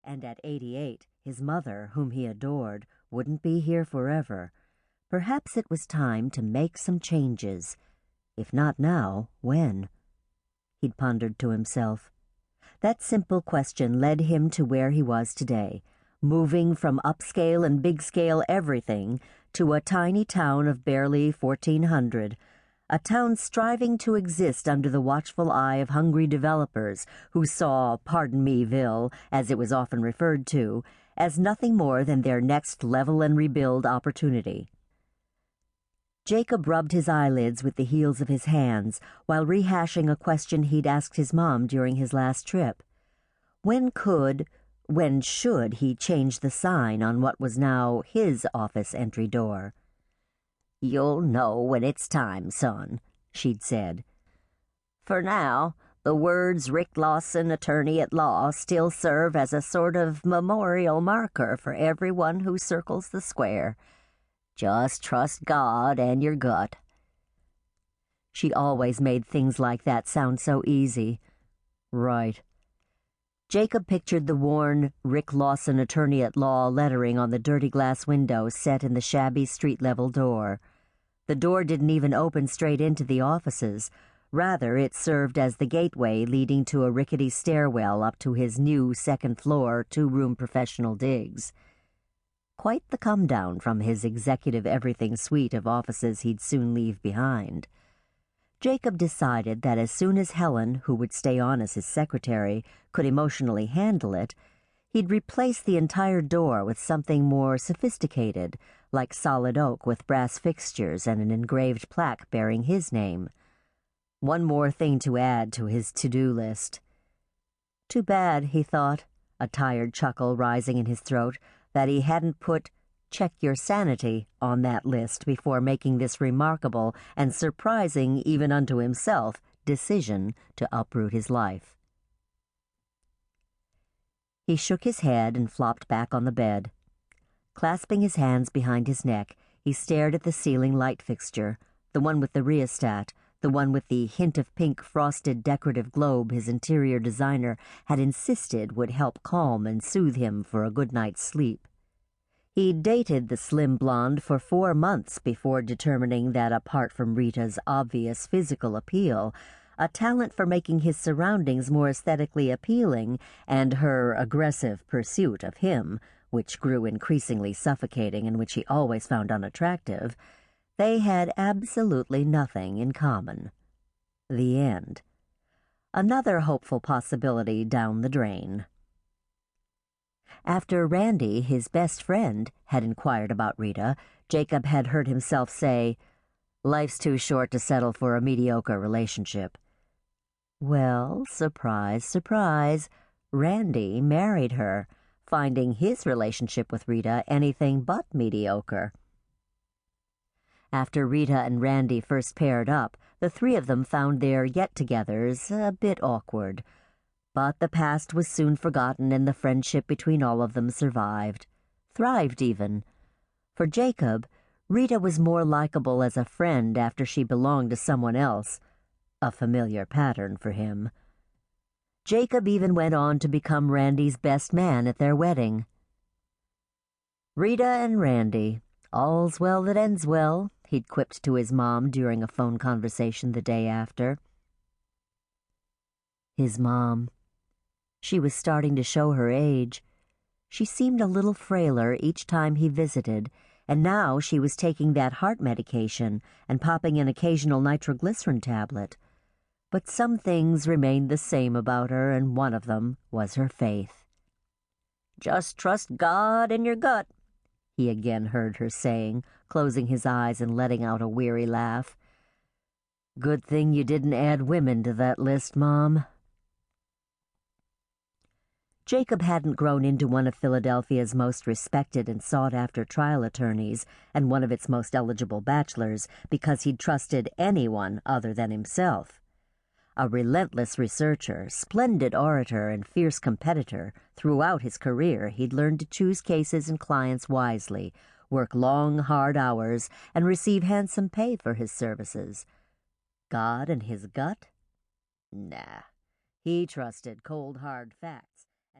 and at 88, his mother, whom he adored, wouldn't be here forever. Perhaps it was time to make some changes. If not now, when? He'd pondered to himself. That simple question led him to where he was today, moving from upscale and big-scale everything to a tiny town of barely 1,400, a town striving to exist under the watchful eye of hungry developers who saw Pardon-me-ville, as it was often referred to, as nothing more than their next level and rebuild opportunity. Jacob rubbed his eyelids with the heels of his hands while rehashing a question he'd asked his mom during his last trip. When should he change the sign on what was now his office entry door? "You'll know when it's time, son," she'd said. "For now, the words Rick Lawson, attorney at law, still serve as a sort of memorial marker for everyone who circles the square. Just trust God and your gut." She always made things like that sound so easy. Right. Jacob pictured the worn Rick Lawson, attorney at law lettering on the dirty glass window set in the shabby street-level door. The door didn't even open straight into the offices. Rather, it served as the gateway leading to a rickety stairwell up to his new second-floor, two-room professional digs. Quite the come-down from his executive everything suite of offices he'd soon leave behind. Jacob decided that as soon as Helen, who would stay on as his secretary, could emotionally handle it, he'd replace the entire door with something more sophisticated, like solid oak with brass fixtures and an engraved plaque bearing his name. One more thing to add to his to-do list. Too bad, he thought, a tired chuckle rising in his throat, that he hadn't put "check your sanity" on that list before making this remarkable and surprising even unto himself decision to uproot his life. He shook his head and flopped back on the bed. Clasping his hands behind his neck, he stared at the ceiling light fixture, the one with the rheostat, the one with the hint of pink frosted decorative globe his interior designer had insisted would help calm and soothe him for a good night's sleep. He'd dated the slim blonde for 4 months before determining that apart from Rita's obvious physical appeal, a talent for making his surroundings more aesthetically appealing, and her aggressive pursuit of him, which grew increasingly suffocating and which he always found unattractive, they had absolutely nothing in common. The end. Another hopeful possibility down the drain. After Randy, his best friend, had inquired about Rita, Jacob had heard himself say, "Life's too short to settle for a mediocre relationship." Well, surprise, surprise, Randy married her, finding his relationship with Rita anything but mediocre. After Rita and Randy first paired up, the three of them found their get-togethers a bit awkward. But the past was soon forgotten and the friendship between all of them survived. Thrived, even. For Jacob, Rita was more likable as a friend after she belonged to someone else. A familiar pattern for him. Jacob even went on to become Randy's best man at their wedding. "Rita and Randy, all's well that ends well," he'd quipped to his mom during a phone conversation the day after. His mom. She was starting to show her age. She seemed a little frailer each time he visited, and now she was taking that heart medication and popping an occasional nitroglycerin tablet. But some things remained the same about her, and one of them was her faith. "Just trust God and your gut," he again heard her saying, closing his eyes and letting out a weary laugh. "Good thing you didn't add women to that list, Mom." Jacob hadn't grown into one of Philadelphia's most respected and sought-after trial attorneys and one of its most eligible bachelors because he'd trusted anyone other than himself. A relentless researcher, splendid orator, and fierce competitor, throughout his career he'd learned to choose cases and clients wisely, work long, hard hours, and receive handsome pay for his services. God and his gut? Nah, he trusted cold, hard facts.